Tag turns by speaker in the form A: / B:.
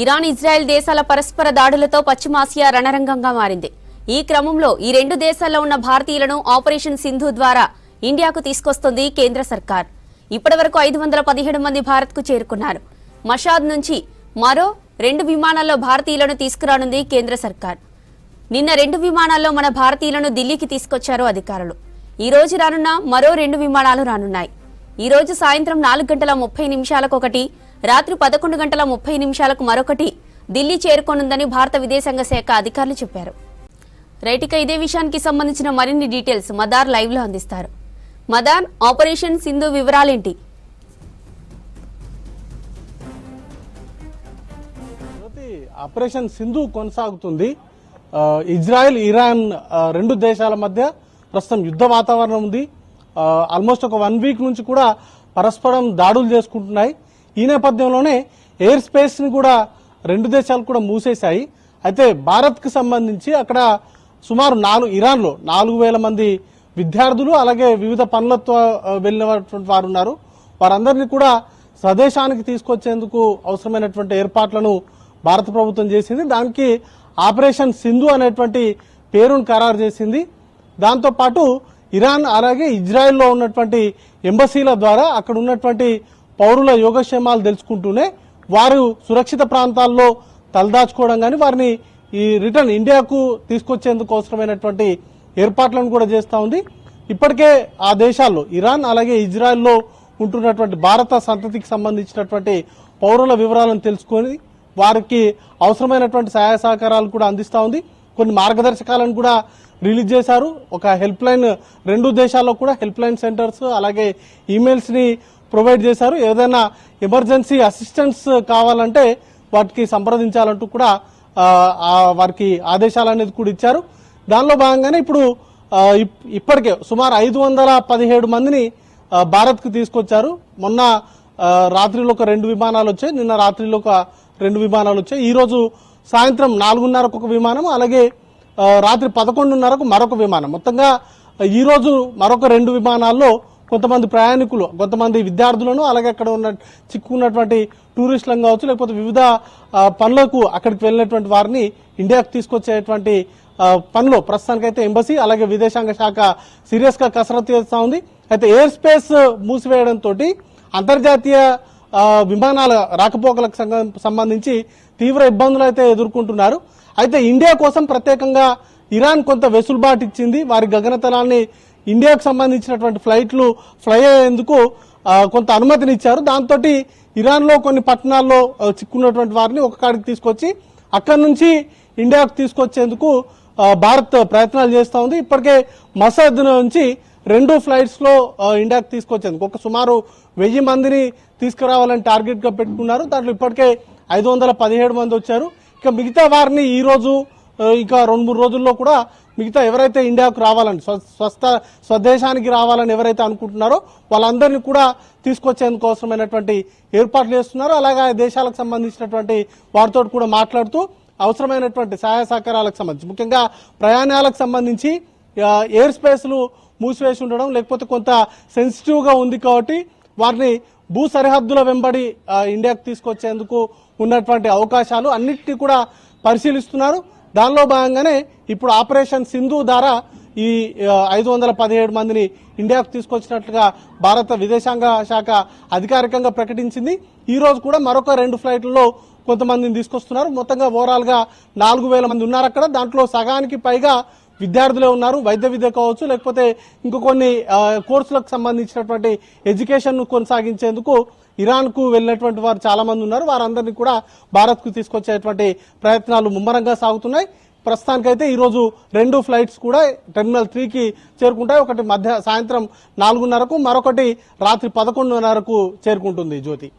A: Iran Israel దేశాల పరస్పర దాడులతో పశ్చిమాసియా రణరంగంగా మారింది. ఈ క్రమంలో ఈ రెండు దేశాల్లో ఉన్న భారతీయులను ఆపరేషన్ సింధు ద్వారా ఇండియాకు తీసుకొస్తుంది కేంద్ర సర్కార్. ఇప్పటివరకు 517 మంది భారత్కు చేరుకున్నారు. మషాద్ నుంచి మరో 2 విమానాల్లో భారతీయులను తీసుకురానుంది కేంద్ర సర్కార్. నిన్న 2 విమానాల్లో మన భారతీయులను ఢిల్లీకి తీసుకొచ్చారు అధికారులు. ఈ రోజు రానున్న మరో 2 విమానాలు రానున్నాయి. ఈ రోజు సాయంత్రం 4:30 ఒకటి, రాత్రి 11:30 మరొకటి ఢిల్లీ చేరుకోనుందని భారత విదేశాంగ శాఖ అధికారులు చెప్పారు. రైట్, ఇదే విషయానికి సంబంధించిన మరిన్ని డీటెయిల్స్ మదార్ లైవ్ లో అందిస్తారు. మదార్, ఆపరేషన్ సింధు వివరాలేంటి?
B: ఆపరేషన్ సింధు కొనసాగుతుంది. ఇజ్రాయెల్, ఇరాన్ రెండు దేశాల మధ్య ప్రస్తుతం యుద్ధ వాతావరణం ఉంది. ఆల్మోస్ట్ ఒక 1 వీక్ నుంచి కూడా పరస్పరం దాడులు చేసుకుంటున్నాయి. ఈ నేపథ్యంలోనే ఎయిర్ స్పేస్ ని కూడా రెండు దేశాలు కూడా మూసేశాయి. అయితే భారత్ కు సంబంధించి అక్కడ సుమారు ఇరాన్లో 4,000 మంది విద్యార్థులు అలాగే వివిధ పనులతో వెళ్ళినటువంటి వారు ఉన్నారు. వారందరినీ కూడా స్వదేశానికి తీసుకొచ్చేందుకు అవసరమైనటువంటి ఏర్పాట్లను భారత ప్రభుత్వం చేసింది. దానికి ఆపరేషన్ సింధు అనేటువంటి పేరును ఖరారు చేసింది. దాంతో పాటు ఇరాన్ అలాగే ఇజ్రాయెల్లో ఉన్నటువంటి ఎంబసీల ద్వారా అక్కడ ఉన్నటువంటి పౌరుల యోగక్షేమాలు తెలుసుకుంటూనే వారు సురక్షిత ప్రాంతాల్లో తలదాచుకోవడం కానీ వారిని ఈ రిటర్న్ ఇండియాకు తీసుకొచ్చేందుకు అవసరమైనటువంటి ఏర్పాట్లను కూడా చేస్తూ ఉంది. ఇప్పటికే ఆ దేశాల్లో ఇరాన్ అలాగే ఇజ్రాయెల్లో ఉంటున్నటువంటి భారత సంతతికి సంబంధించినటువంటి పౌరుల వివరాలను తెలుసుకొని వారికి అవసరమైనటువంటి సహాయ సహకారాలు కూడా అందిస్తూ ఉంది. కొన్ని మార్గదర్శకాలను కూడా రిలీజ్ చేశారు. ఒక హెల్ప్ లైన్, రెండు దేశాల్లో కూడా హెల్ప్ లైన్ సెంటర్స్ అలాగే ఈమెయిల్స్ ని ప్రొవైడ్ చేశారు. ఏదైనా ఎమర్జెన్సీ అసిస్టెన్స్ కావాలంటే వాటికి సంప్రదించాలంటూ కూడా వారికి ఆదేశాలు అనేది కూడా ఇచ్చారు. దానిలో భాగంగానే ఇప్పుడు ఇప్పటికే సుమారు 517 మందిని భారత్ కు తీసుకొచ్చారు. మొన్న రాత్రిలో ఒక 2 విమానాలు వచ్చాయి, నిన్న రాత్రిలో ఒక 2 విమానాలు వచ్చాయి. ఈ రోజు సాయంత్రం 4:30 ఒక విమానం, అలాగే రాత్రి 11:30 మరొక విమానం. మొత్తంగా ఈ రోజు మరొక 2 విమానాల్లో కొంతమంది ప్రయాణికులు, కొంతమంది విద్యార్థులను అలాగే అక్కడ ఉన్న చిక్కున్నటువంటి టూరిస్టులను కావచ్చు, లేకపోతే వివిధ పనులకు అక్కడికి వెళ్ళినటువంటి వారిని ఇండియాకు తీసుకొచ్చేటువంటి పనిలో ప్రస్తుతానికైతే ఎంబసీ అలాగే విదేశాంగ శాఖ సీరియస్ గా కసరత్తు చేస్తూ ఉంది. అయితే ఎయిర్ స్పేస్ మూసివేయడంతో అంతర్జాతీయ విమానాల రాకపోకలకు సంబంధించి తీవ్ర ఇబ్బందులు అయితే ఎదుర్కొంటున్నారు. అయితే ఇండియా కోసం ప్రత్యేకంగా ఇరాన్ కొంత వెసులుబాటు ఇచ్చింది. వారి గగనతలాన్ని ఇండియాకు సంబంధించినటువంటి ఫ్లైట్లు ఫ్లై అయ్యేందుకు కొంత అనుమతినిచ్చారు. దాంతో ఇరాన్ లో కొన్ని పట్టణాల్లో చిక్కున్నటువంటి వారిని ఒక కాడికి తీసుకొచ్చి అక్కడి నుంచి ఇండియాకు తీసుకొచ్చేందుకు భారత్ ప్రయత్నాలు చేస్తూ ఉంది. ఇప్పటికే మసద్ నుంచి 2 ఫ్లైట్స్ లో ఇండియాకు తీసుకొచ్చేందుకు ఒక సుమారు 1000 మందిని తీసుకురావాలని టార్గెట్ గా పెట్టుకున్నారు. దాంట్లో ఇప్పటికే 517 మంది వచ్చారు. ఇక మిగతా వారిని ఈ రోజు ఇంకా 2-3 రోజుల్లో కూడా మిగతా ఎవరైతే ఇండియాకు రావాలని స్వదేశానికి రావాలని ఎవరైతే అనుకుంటున్నారో వాళ్ళందరినీ కూడా తీసుకొచ్చేందుకు అవసరమైనటువంటి ఏర్పాట్లు చేస్తున్నారు. అలాగే ఆ దేశాలకు సంబంధించినటువంటి వారితో కూడా మాట్లాడుతూ అవసరమైనటువంటి సహాయ సహకారాలకు సంబంధించి ముఖ్యంగా ప్రయాణాలకు సంబంధించి ఎయిర్ స్పేస్లు మూసివేసి ఉండడం లేకపోతే కొంత సెన్సిటివ్ గా ఉంది కాబట్టి వారిని భూ సరిహద్దుల వెంబడి ఇండియాకు తీసుకొచ్చేందుకు ఉన్నటువంటి అవకాశాలు అన్నిటినీ కూడా పరిశీలిస్తున్నారు. దానిలో భాగంగానే ఇప్పుడు ఆపరేషన్ సింధు ద్వారా ఈ 517 మందిని ఇండియాకు తీసుకొచ్చినట్లుగా భారత విదేశాంగ శాఖ అధికారికంగా ప్రకటించింది. ఈ రోజు కూడా మరొక 2 ఫ్లైట్లలో కొంతమందిని తీసుకొస్తున్నారు. మొత్తంగా ఓవరాల్ గా 4,000 మంది ఉన్నారు అక్కడ. దాంట్లో సగానికి పైగా విద్యార్థులే ఉన్నారు. వైద్య విద్య కావచ్చు, లేకపోతే ఇంకో కొన్ని కోర్సులకు సంబంధించినటువంటి ఎడ్యుకేషన్ ను కొనసాగించేందుకు ఇరాన్ కు వెళ్ళినటువంటి వారు చాలా మంది ఉన్నారు. వారందరినీ కూడా భారత్ కు తీసుకొచ్చేటువంటి ప్రయత్నాలు ముమ్మరంగా సాగుతున్నాయి. ప్రస్తుతానికైతే ఈ రోజు 2 ఫ్లైట్స్ కూడా టెర్మినల్ 3కి చేరుకుంటాయి. ఒకటి సాయంత్రం 4:30, మరొకటి రాత్రి 11:30 చేరుకుంటుంది. జ్యోతి.